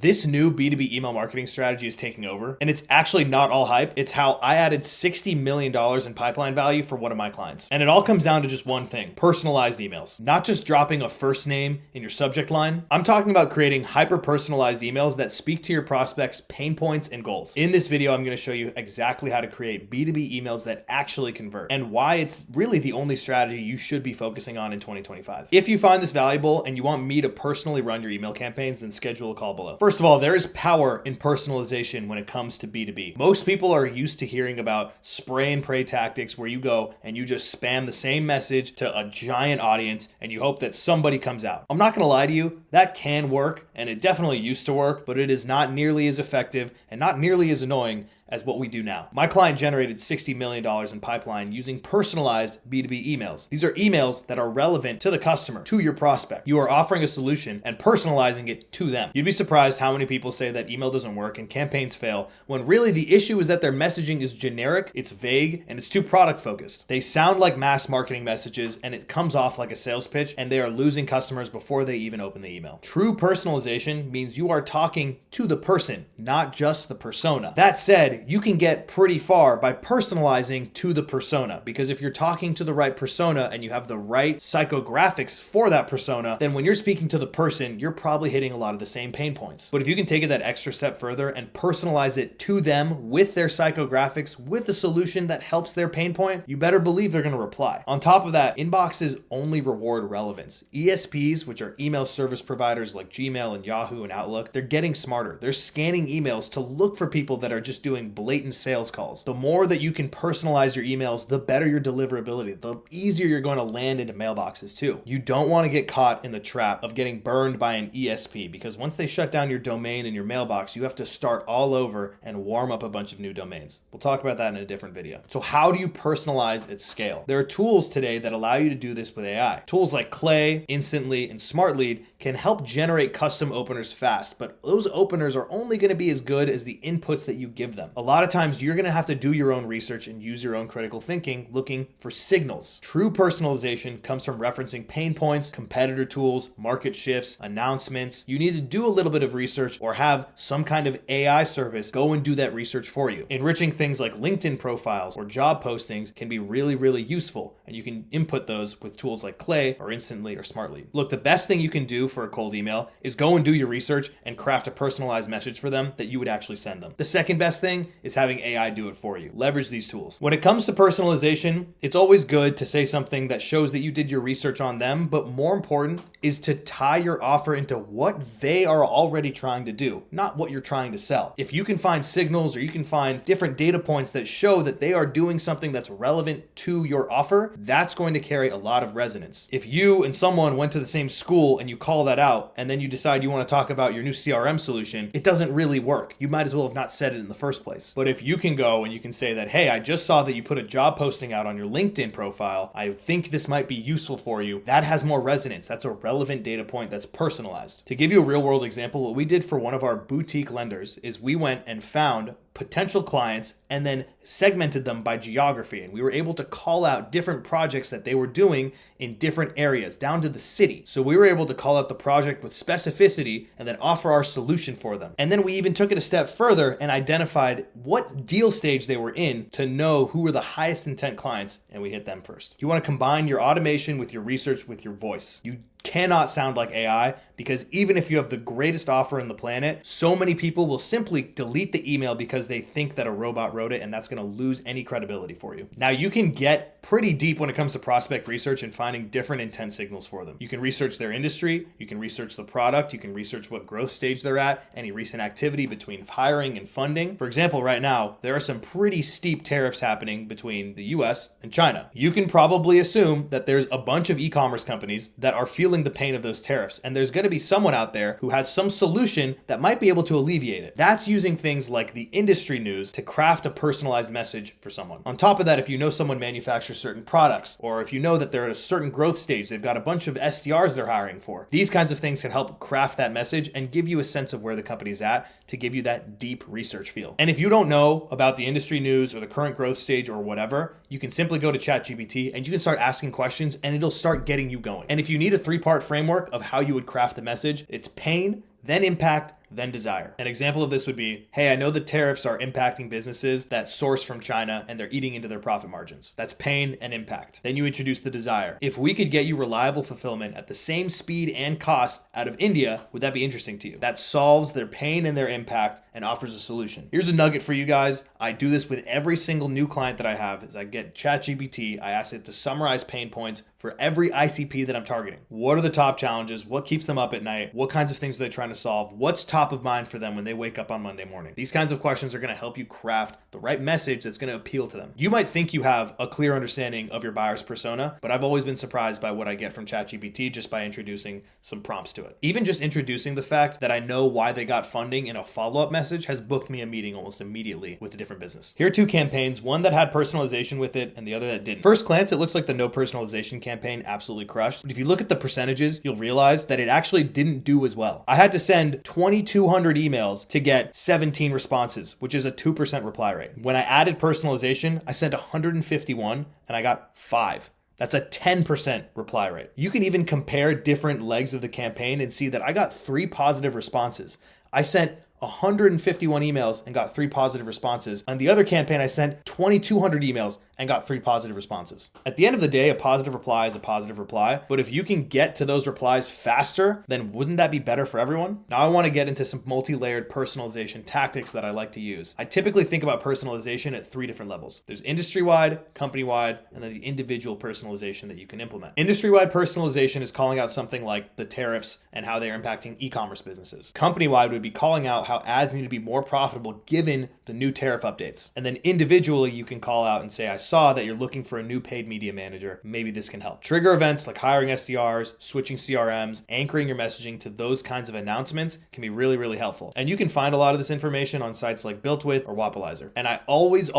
This new B2B email marketing strategy is taking over, and it's actually not all hype. It's how I added $60 million in pipeline value for one of my clients. And it all comes down to just one thing: personalized emails. Not just dropping a first name in your subject line. I'm talking about creating hyper-personalized emails that speak to your prospects' pain points and goals. In this video, I'm going to show you exactly how to create B2B emails that actually convert and why it's really the only strategy you should be focusing on in 2025. If you find this valuable and you want me to personally run your email campaigns, then schedule a call below. First of all, there is power in personalization when it comes to B2B. Most people are used to hearing about spray and pray tactics where you go and you just spam the same message to a giant audience and you hope that somebody comes out. I'm not going to lie to you, that can work, and it definitely used to work, but it is not nearly as effective and not nearly as annoying as what we do now. My client generated $60 million in pipeline using personalized B2B emails. These are emails that are relevant to the customer, to your prospect. You are offering a solution and personalizing it to them. You'd be surprised how many people say that email doesn't work and campaigns fail, when really the issue is that their messaging is generic, it's vague, and it's too product focused. They sound like mass marketing messages and it comes off like a sales pitch, and they are losing customers before they even open the email. True personalization means you are talking to the person, not just the persona. That said, you can get pretty far by personalizing to the persona, because if you're talking to the right persona and you have the right psychographics for that persona, then when you're speaking to the person, you're probably hitting a lot of the same pain points. But if you can take it that extra step further and personalize it to them with their psychographics, with the solution that helps their pain point, you better believe they're going to reply. On top of that, inboxes only reward relevance. ESPs, which are email service providers like Gmail and Yahoo and Outlook, they're getting smarter. They're scanning emails to look for people that are just doing blatant sales calls. The more that you can personalize your emails, the better your deliverability, the easier you're going to land into mailboxes too. You don't want to get caught in the trap of getting burned by an ESP, because once they shut down your domain and your mailbox, you have to start all over and warm up a bunch of new domains. We'll talk about that in a different video. So how do you personalize at scale? There are tools today that allow you to do this with AI. Tools like Clay, Instantly, and SmartLead can help generate custom openers fast, but those openers are only going to be as good as the inputs that you give them. A lot of times you're going to have to do your own research and use your own critical thinking looking for signals. True personalization comes from referencing pain points, competitor tools, market shifts, announcements. You need to do a little bit of research or have some kind of AI service go and do that research for you. Enriching things like LinkedIn profiles or job postings can be really, really useful, and you can input those with tools like Clay or Instantly or SmartLead. Look, the best thing you can do for a cold email is go and do your research and craft a personalized message for them that you would actually send them. The second best thing is having AI do it for you. Leverage these tools. When it comes to personalization, it's always good to say something that shows that you did your research on them, but more important is to tie your offer into what they are already trying to do, not what you're trying to sell. If you can find signals or you can find different data points that show that they are doing something that's relevant to your offer, that's going to carry a lot of resonance. If you and someone went to the same school and you call that out and then you decide you want to talk about your new CRM solution, it doesn't really work. You might as well have not said it in the first place. But if you can go and you can say that, hey, I just saw that you put a job posting out on your LinkedIn profile, I think this might be useful for you, that has more resonance. That's a relevant data point that's personalized. To give you a real world example, what we did for one of our boutique lenders is we went and found potential clients and then segmented them by geography. And we were able to call out different projects that they were doing in different areas, down to the city. So we were able to call out the project with specificity and then offer our solution for them. And then we even took it a step further and identified what deal stage they were in to know who were the highest intent clients, and we hit them first. You want to combine your automation with your research with your voice. You cannot sound like AI, because even if you have the greatest offer in the planet, so many people will simply delete the email because they think that a robot wrote it, and that's going to lose any credibility for you. Now, you can get pretty deep when it comes to prospect research and finding different intent signals for them. You can research their industry, you can research the product, you can research what growth stage they're at, any recent activity between hiring and funding. For example, right now, there are some pretty steep tariffs happening between the US and China. You can probably assume that there's a bunch of e-commerce companies that are feeling the pain of those tariffs, and there's going to be someone out there who has some solution that might be able to alleviate it. That's using things like the industry news to craft a personalized message for someone. On top of that, if you know someone manufactures certain products, or if you know that they're at a certain growth stage, they've got a bunch of SDRs they're hiring for, these kinds of things can help craft that message and give you a sense of where the company's at to give you that deep research feel. And if you don't know about the industry news or the current growth stage or whatever, you can simply go to ChatGPT and you can start asking questions and it'll start getting you going. And if you need a 3-part framework of how you would craft the message, it's pain, then impact, then desire. An example of this would be, hey, I know the tariffs are impacting businesses that source from China and they're eating into their profit margins. That's pain and impact. Then you introduce the desire. If we could get you reliable fulfillment at the same speed and cost out of India, would that be interesting to you? That solves their pain and their impact and offers a solution. Here's a nugget for you guys. I do this with every single new client that I have is I get ChatGPT. I ask it to summarize pain points for every ICP that I'm targeting. What are the top challenges? What keeps them up at night? What kinds of things are they trying to solve? What's top of mind for them when they wake up on Monday morning? These kinds of questions are going to help you craft the right message that's going to appeal to them. You might think you have a clear understanding of your buyer's persona, but I've always been surprised by what I get from ChatGPT just by introducing some prompts to it. Even just introducing the fact that I know why they got funding in a follow-up message has booked me a meeting almost immediately with a different business. Here are two campaigns, one that had personalization with it and the other that didn't. First glance, it looks like the no personalization campaign absolutely crushed. But if you look at the percentages, you'll realize that it actually didn't do as well. I had to send 2,200 emails to get 17 responses, which is a 2% reply rate. When I added personalization, I sent 151 and I got 5. That's a 10% reply rate. You can even compare different legs of the campaign and see that I got 3 positive responses. I sent 151 emails and got 3 positive responses. On the other campaign, I sent 2,200 emails and got 3 positive responses. At the end of the day, a positive reply is a positive reply, but if you can get to those replies faster, then wouldn't that be better for everyone? Now I want to get into some multi-layered personalization tactics that I like to use. I typically think about personalization at 3 different levels. There's industry-wide, company-wide, and then the individual personalization that you can implement. Industry-wide personalization is calling out something like the tariffs and how they're impacting e-commerce businesses. Company-wide would be calling out how ads need to be more profitable given the new tariff updates. And then individually, you can call out and say, I saw that you're looking for a new paid media manager. Maybe this can help. Trigger events like hiring SDRs, switching CRMs, anchoring your messaging to those kinds of announcements can be really, really helpful. And you can find a lot of this information on sites like BuiltWith or Wapalizer. And I always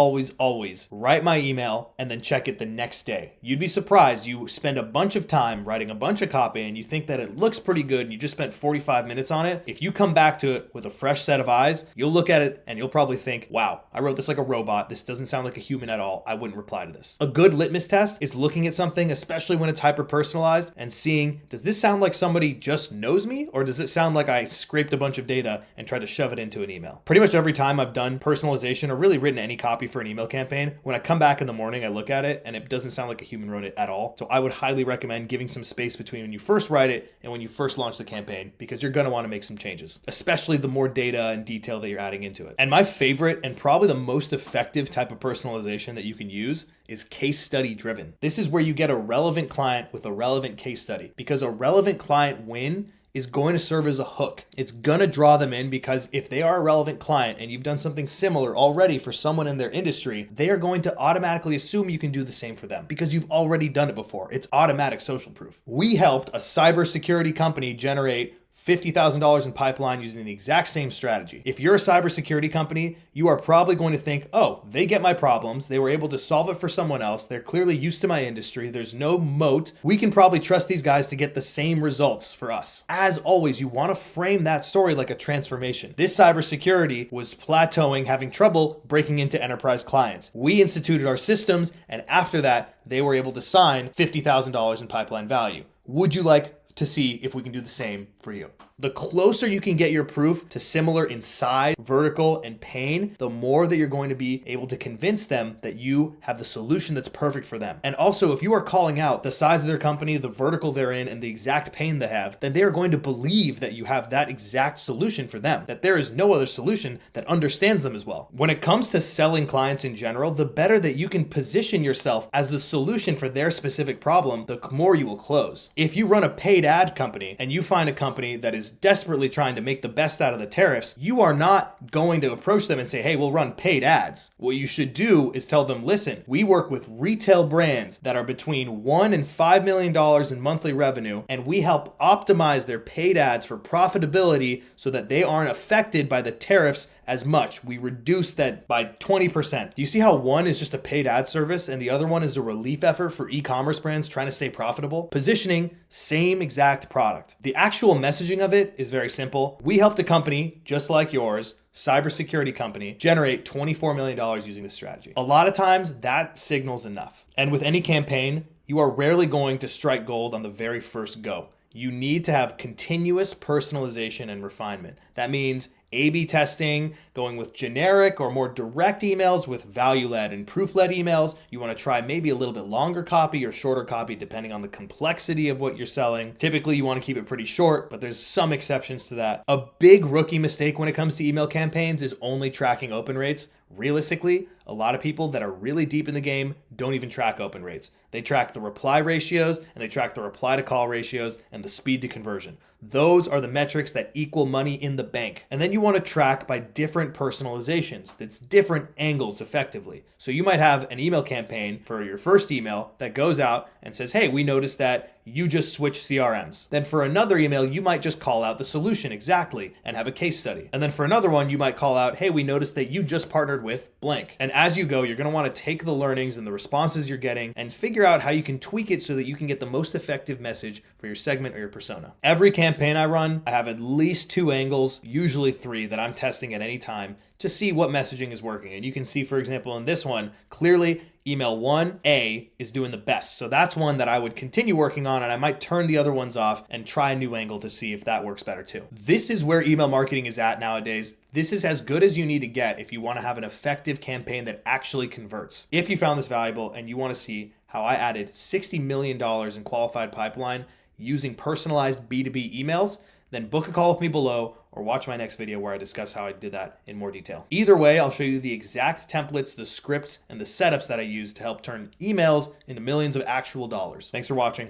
write my email and then check it the next day. You'd be surprised. You spend a bunch of time writing a bunch of copy and you think that it looks pretty good and you just spent 45 minutes on it. If you come back to it with a fresh set of eyes, you'll look at it and you'll probably think, wow, I wrote this like a robot. This doesn't sound like a human at all. I wouldn't reply to this. A good litmus test is looking at something, especially when it's hyper personalized, and seeing, does this sound like somebody just knows me, or does it sound like I scraped a bunch of data and tried to shove it into an email? Pretty much every time I've done personalization or really written any copy for an email campaign, when I come back in the morning, I look at it and it doesn't sound like a human wrote it at all. So I would highly recommend giving some space between when you first write it and when you first launch the campaign, because you're going to want to make some changes, especially the more data and detail that you're adding into it. And my favorite and probably the most effective type of personalization that you can use is case study driven. This is where you get a relevant client with a relevant case study, because a relevant client win is going to serve as a hook. It's going to draw them in, because if they are a relevant client and you've done something similar already for someone in their industry, they are going to automatically assume you can do the same for them because you've already done it before. It's automatic social proof. We helped a cybersecurity company generate $50,000 in pipeline using the exact same strategy. If you're a cybersecurity company, you are probably going to think, oh, they get my problems. They were able to solve it for someone else. They're clearly used to my industry. There's no moat. We can probably trust these guys to get the same results for us. As always, you want to frame that story like a transformation. This cybersecurity was plateauing, having trouble breaking into enterprise clients. We instituted our systems, and after that, they were able to sign $50,000 in pipeline value. Would you like to see if we can do the same for you? The closer you can get your proof to similar in size, vertical, and pain, the more that you're going to be able to convince them that you have the solution that's perfect for them. And also, if you are calling out the size of their company, the vertical they're in, and the exact pain they have, then they are going to believe that you have that exact solution for them, that there is no other solution that understands them as well. When it comes to selling clients in general, the better that you can position yourself as the solution for their specific problem, the more you will close. If you run a paid ad company and you find a company that is desperately trying to make the best out of the tariffs, you are not going to approach them and say, hey, we'll run paid ads. What you should do is tell them, listen, we work with retail brands that are between $1 and $5 million in monthly revenue, and we help optimize their paid ads for profitability so that they aren't affected by the tariffs as much. We reduce that by 20%. Do you see how one is just a paid ad service and the other one is a relief effort for e-commerce brands trying to stay profitable? Positioning, same exact product. The actual messaging of it is very simple. We helped a company just like yours, cybersecurity company, generate $24 million using this strategy. A lot of times that signals enough. And with any campaign, you are rarely going to strike gold on the very first go. You need to have continuous personalization and refinement. That means A/B testing, going with generic or more direct emails with value-led and proof-led emails. You want to try maybe a little bit longer copy or shorter copy depending on the complexity of what you're selling. Typically, you want to keep it pretty short, but there's some exceptions to that. A big rookie mistake when it comes to email campaigns is only tracking open rates. Realistically, a lot of people that are really deep in the game don't even track open rates. They track the reply ratios and they track the reply to call ratios and the speed to conversion. Those are the metrics that equal money in the bank. And then you want to track by different personalizations. That's different angles effectively. So you might have an email campaign for your first email that goes out and says, hey, we noticed that you just switched CRMs. Then for another email, you might just call out the solution exactly and have a case study. And then for another one, you might call out, hey, we noticed that you just partnered with blank. And as you go, you're going to want to take the learnings and the responses you're getting and figure out how you can tweak it so that you can get the most effective message for your segment or your persona. Every campaign I run, I have at least 2 angles, usually 3, that I'm testing at any time to see what messaging is working. And you can see, for example, in this one, clearly email 1A is doing the best. So that's one that I would continue working on, and I might turn the other ones off and try a new angle to see if that works better too. This is where email marketing is at nowadays. This is as good as you need to get if you want to have an effective campaign that actually converts. If you found this valuable and you want to see how I added $60 million in qualified pipeline using personalized B2B emails, then book a call with me below or watch my next video where I discuss how I did that in more detail. Either way, I'll show you the exact templates, the scripts, and the setups that I use to help turn emails into millions of actual dollars. Thanks for watching.